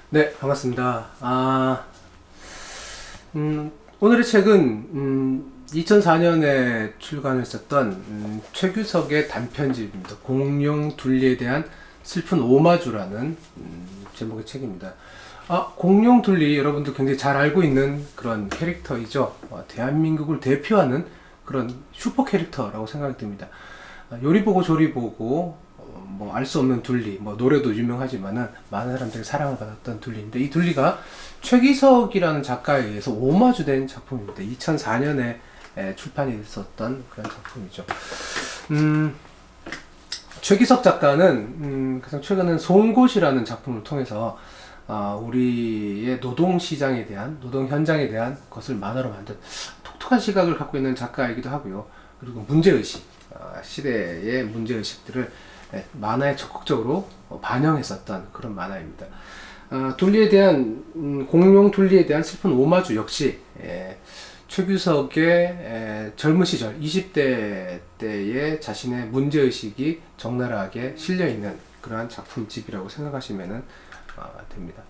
네, 반갑습니다. 오늘의 책은 2004년에 출간했었던 최규석의 단편집입니다. 공룡 둘리에 대한 슬픈 오마주라는 제목의 책입니다. 공룡 둘리 여러분도 굉장히 잘 알고 있는 그런 캐릭터이죠. 대한민국을 대표하는 그런 슈퍼 캐릭터라고 생각이 듭니다. 요리 보고 조리 보고 뭐 알 수 없는 둘리, 뭐 노래도 유명하지만은 많은 사람들이 사랑을 받았던 둘리인데, 이 둘리가 최기석이라는 작가에 의해서 오마주된 작품입니다. 2004년에 출판이 됐었던 그런 작품이죠. 최기석 작가는 가장 최근은 송곳이라는 작품을 통해서 우리의 노동시장에 대한, 노동 현장에 대한 것을 만화로 만든 독특한 시각을 갖고 있는 작가이기도 하고요. 그리고 문제의식, 시대의 문제의식들을 만화에 적극적으로 반영했었던 그런 만화입니다. 둘리에 대한 공룡 둘리에 대한 슬픈 오마주 역시 최규석의 젊은 시절 20대 때의 자신의 문제의식이 적나라하게 실려있는 그러한 작품집이라고 생각하시면 됩니다.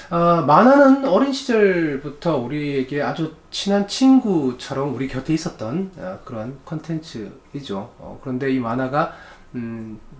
만화는 어린 시절부터 우리에게 아주 친한 친구처럼 우리 곁에 있었던 그런 컨텐츠이죠. 그런데 이 만화가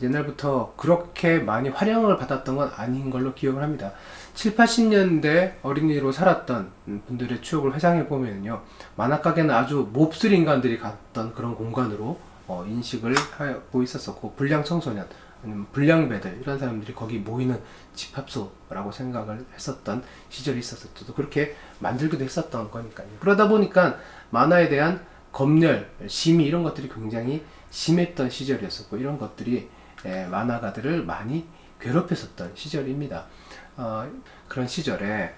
옛날부터 그렇게 많이 활용을 받았던 건 아닌 걸로 기억을 합니다. 7, 80년대 어린이로 살았던 분들의 추억을 회상해 보면요, 만화가게는 아주 몹쓸 인간들이 갔던 그런 공간으로 인식을 하고 있었었고, 불량 청소년, 아니면 불량배들, 이런 사람들이 거기 모이는 집합소라고 생각을 했었던 시절이 있었었죠. 또 그렇게 만들기도 했었던 거니까요. 그러다 보니까 만화에 대한 검열, 심의 이런 것들이 굉장히 심했던 시절이었었고, 이런 것들이 만화가들을 많이 괴롭혔었던 시절입니다. 그런 시절에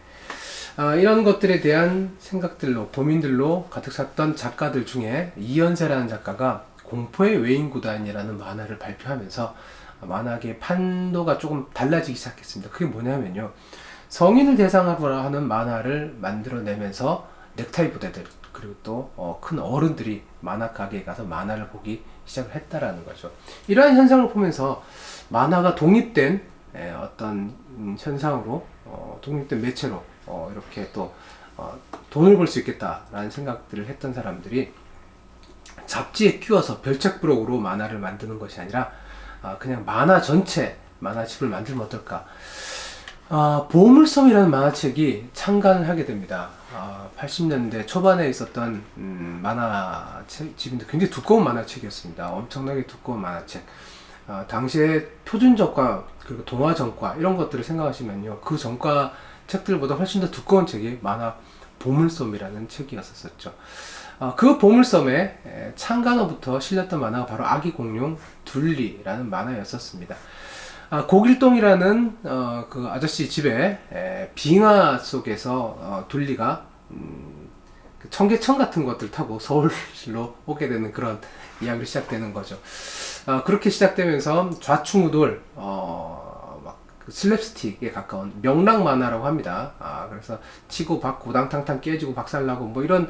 이런 것들에 대한 생각들로, 고민들로 가득 찼던 작가들 중에 이연세라는 작가가 공포의 외인구단이라는 만화를 발표하면서 만화계의 판도가 조금 달라지기 시작했습니다. 그게 뭐냐면요, 성인을 대상으로 하는 만화를 만들어내면서 넥타이 부대들, 그리고 또 큰 어른들이 만화 가게에 가서 만화를 보기 시작을 했다라는 거죠. 이러한 현상을 보면서 만화가 독립된 어떤 현상으로, 독립된 매체로 이렇게 또 돈을 벌 수 있겠다라는 생각들을 했던 사람들이 잡지에 끼워서 별책 부록으로 만화를 만드는 것이 아니라 그냥 만화 전체 만화책을 만들면 어떨까. 보물섬이라는 만화책이 창간을 하게 됩니다. 80년대 초반에 있었던 만화집인데 굉장히 두꺼운 만화책이었습니다. 엄청나게 두꺼운 만화책. 당시에 표준저가, 그리고 동화전과 이런 것들을 생각하시면요, 그 전과 책들보다 훨씬 더 두꺼운 책이 만화 보물섬이라는 책이었었죠. 그 보물섬에 창간호부터 실렸던 만화가 바로 아기 공룡 둘리라는 만화였었습니다. 고길동이라는 그 아저씨 집에 빙하 속에서 둘리가 그 청계천 같은 것들 타고 서울로 오게 되는 그런 이야기로 시작되는 거죠. 그렇게 시작되면서 좌충우돌, 그 슬랩스틱에 가까운 명랑 만화라고 합니다. 그래서 치고 받고 우당탕탕 깨지고 박살나고 뭐 이런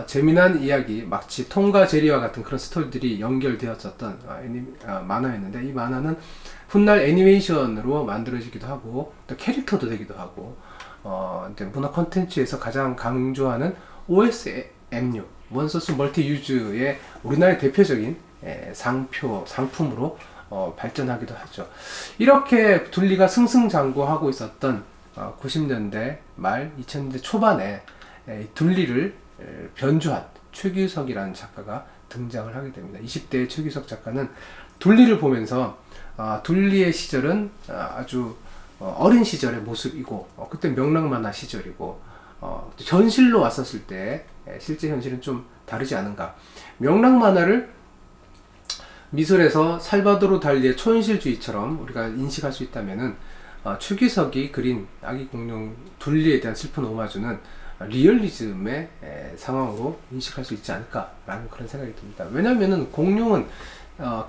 재미난 이야기, 마치 톰과 제리와 같은 그런 스토리들이 연결되었었던 만화였는데, 이 만화는 훗날 애니메이션으로 만들어지기도 하고 또 캐릭터도 되기도 하고, 이제 문화 콘텐츠에서 가장 강조하는 OSMU, 원소스 멀티 유즈의 우리나라의 대표적인 상품으로 발전하기도 하죠. 이렇게 둘리가 승승장구하고 있었던 90년대 말 2000년대 초반에 둘리를 변주한 최규석이라는 작가가 등장을 하게 됩니다. 20대의 최규석 작가는 둘리를 보면서 둘리의 시절은 아주 어린 시절의 모습이고, 그때 명랑만화 시절이고, 현실로 왔었을 때 실제 현실은 좀 다르지 않은가. 명랑만화를 미술에서 살바도르 달리의 초현실주의처럼 우리가 인식할 수 있다면은, 최규석이 그린 아기 공룡 둘리에 대한 슬픈 오마주는 리얼리즘의 상황으로 인식할 수 있지 않을까라는 그런 생각이 듭니다. 왜냐하면은 공룡은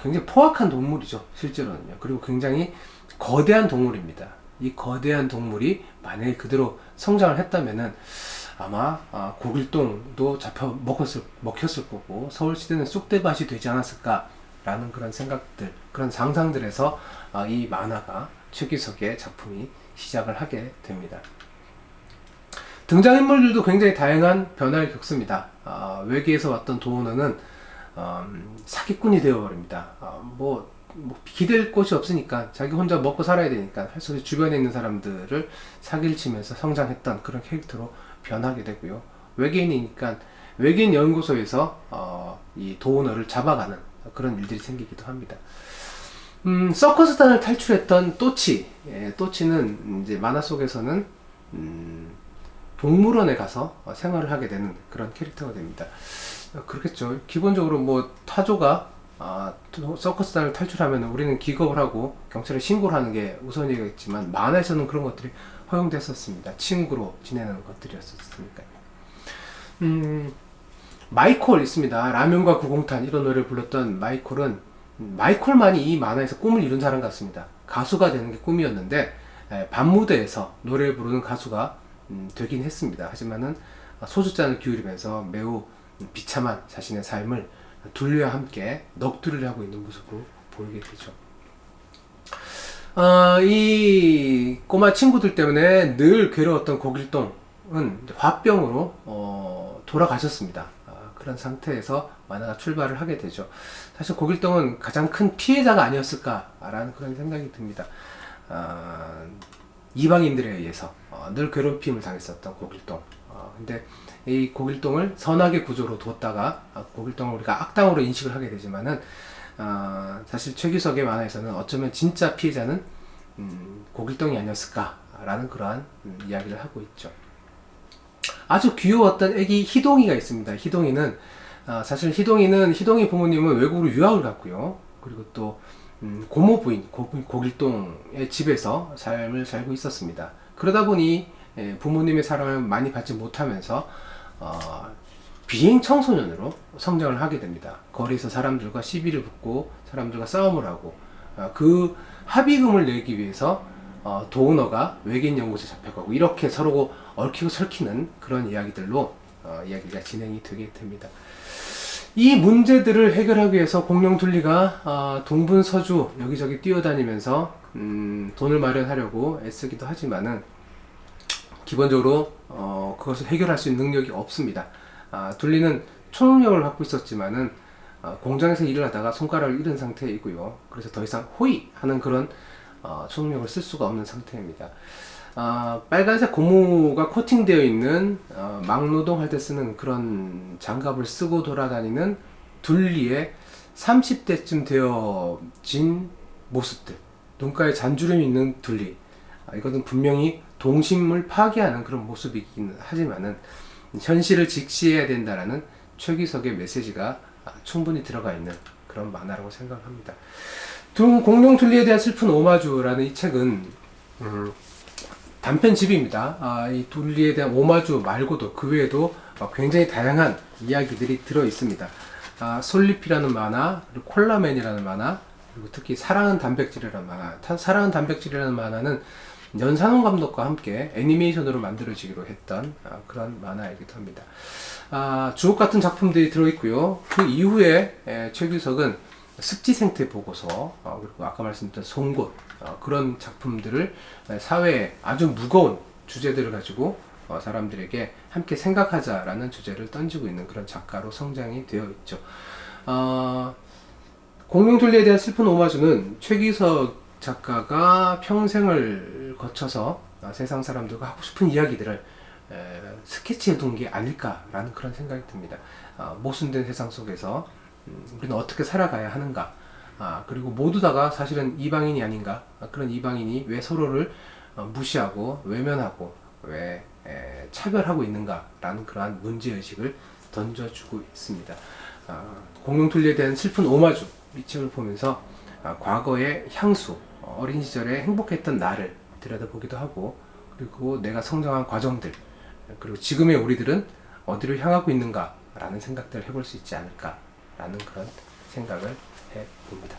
굉장히 포악한 동물이죠, 실제로는요. 그리고 굉장히 거대한 동물입니다. 이 거대한 동물이 만약에 그대로 성장을 했다면은 아마 고길동도 먹혔을 거고 서울시대는 쑥대밭이 되지 않았을까라는 그런 생각들, 그런 상상들에서 이 만화가 최규석의 작품이 시작을 하게 됩니다. 등장인물들도 굉장히 다양한 변화를 겪습니다. 외계에서 왔던 도우너는 사기꾼이 되어버립니다. 뭐 기댈 곳이 없으니까 자기 혼자 먹고 살아야 되니까 할 수 없이 주변에 있는 사람들을 사기를 치면서 성장했던 그런 캐릭터로 변하게 되고요. 외계인이니까 외계인 연구소에서 이 도우너를 잡아가는 그런 일들이 생기기도 합니다. 서커스단을 탈출했던 또치. 또치는 이제 만화 속에서는 동물원에 가서 생활을 하게 되는 그런 캐릭터가 됩니다. 그렇겠죠. 기본적으로 뭐 타조가 서커스단을 탈출하면 우리는 기겁을 하고 경찰에 신고를 하는 게 우선이겠지만 만화에서는 그런 것들이 허용됐었습니다. 친구로 지내는 것들이었으니까요. 마이콜 있습니다. 라면과 구공탄 이런 노래를 불렀던 마이콜만이 이 만화에서 꿈을 이룬 사람 같습니다. 가수가 되는 게 꿈이었는데 밤무대에서 노래를 부르는 가수가 되긴 했습니다. 하지만은 소주잔을 기울이면서 매우 비참한 자신의 삶을 둘리와 함께 넋두리를 하고 있는 모습으로 보이게 되죠. 이 꼬마 친구들 때문에 늘 괴로웠던 고길동은 화병으로 돌아가셨습니다. 그런 상태에서 만화가 출발을 하게 되죠. 사실 고길동은 가장 큰 피해자가 아니었을까라는 그런 생각이 듭니다. 이방인들에 의해서 늘 괴롭힘을 당했었던 고길동. 근데 이 고길동을 선악의 구조로 뒀다가 고길동을 우리가 악당으로 인식을 하게 되지만은 사실 최규석의 만화에서는 어쩌면 진짜 피해자는 고길동이 아니었을까라는 그러한 이야기를 하고 있죠. 아주 귀여웠던 애기 희동이가 있습니다. 희동이는 사실 희동이 부모님은 외국으로 유학을 갔고요. 그리고 또 고모 부인 고길동의 집에서 삶을 살고 있었습니다. 그러다 보니 부모님의 사랑을 많이 받지 못하면서 비행 청소년으로 성장을 하게 됩니다. 거리에서 사람들과 시비를 붙고 사람들과 싸움을 하고 그 합의금을 내기 위해서 도우너가 외계인 연구소에 잡혀가고 이렇게 서로 얽히고 설키는 그런 이야기들로 이야기가 진행이 되게 됩니다. 이 문제들을 해결하기 위해서 공룡둘리가 동분서주 여기저기 뛰어다니면서 돈을 마련하려고 애쓰기도 하지만은 기본적으로 그것을 해결할 수 있는 능력이 없습니다. 둘리는 초능력을 갖고 있었지만은 공장에서 일을 하다가 손가락을 잃은 상태이고요. 그래서 더 이상 호이 하는 그런 초능력을 쓸 수가 없는 상태입니다. 빨간색 고무가 코팅되어 있는 막노동할 때 쓰는 그런 장갑을 쓰고 돌아다니는 둘리의 30대쯤 되어진 모습들, 눈가에 잔주름이 있는 둘리. 이것은 분명히 동심을 파괴하는 그런 모습이긴 하지만은 현실을 직시해야 된다라는 최규석의 메시지가 충분히 들어가 있는 그런 만화라고 생각합니다. 공룡 둘리에 대한 슬픈 오마주라는 이 책은 단편집입니다. 이 둘리에 대한 오마주 말고도 그 외에도 굉장히 다양한 이야기들이 들어 있습니다. 솔리피라는 만화, 그리고 콜라맨이라는 만화, 그리고 특히 사랑은 단백질이라는 만화. 사랑은 단백질이라는 만화는 연산홍 감독과 함께 애니메이션으로 만들어지기로 했던 그런 만화이기도 합니다. 주옥 같은 작품들이 들어있고요. 그 이후에 최규석은 습지생태 보고서, 그리고 아까 말씀드렸던 송곳, 그런 작품들을 사회에 아주 무거운 주제들을 가지고 사람들에게 함께 생각하자라는 주제를 던지고 있는 그런 작가로 성장이 되어 있죠. 공룡둘리에 대한 슬픈 오마주는 최규석 작가가 평생을 거쳐서 세상 사람들과 하고 싶은 이야기들을 스케치해 둔 게 아닐까라는 그런 생각이 듭니다. 모순된 세상 속에서 우리는 어떻게 살아가야 하는가, 그리고 모두 다가 사실은 이방인이 아닌가, 그런 이방인이 왜 서로를 무시하고 외면하고 왜 차별하고 있는가라는 그러한 문제의식을 던져주고 있습니다. 공룡둘리에 대한 슬픈 오마주, 이 책을 보면서 과거의 향수, 어린 시절에 행복했던 나를 들여다보기도 하고, 그리고 내가 성장한 과정들, 그리고 지금의 우리들은 어디로 향하고 있는가 라는 생각들을 해볼 수 있지 않을까 라는 그런 생각을 해봅니다.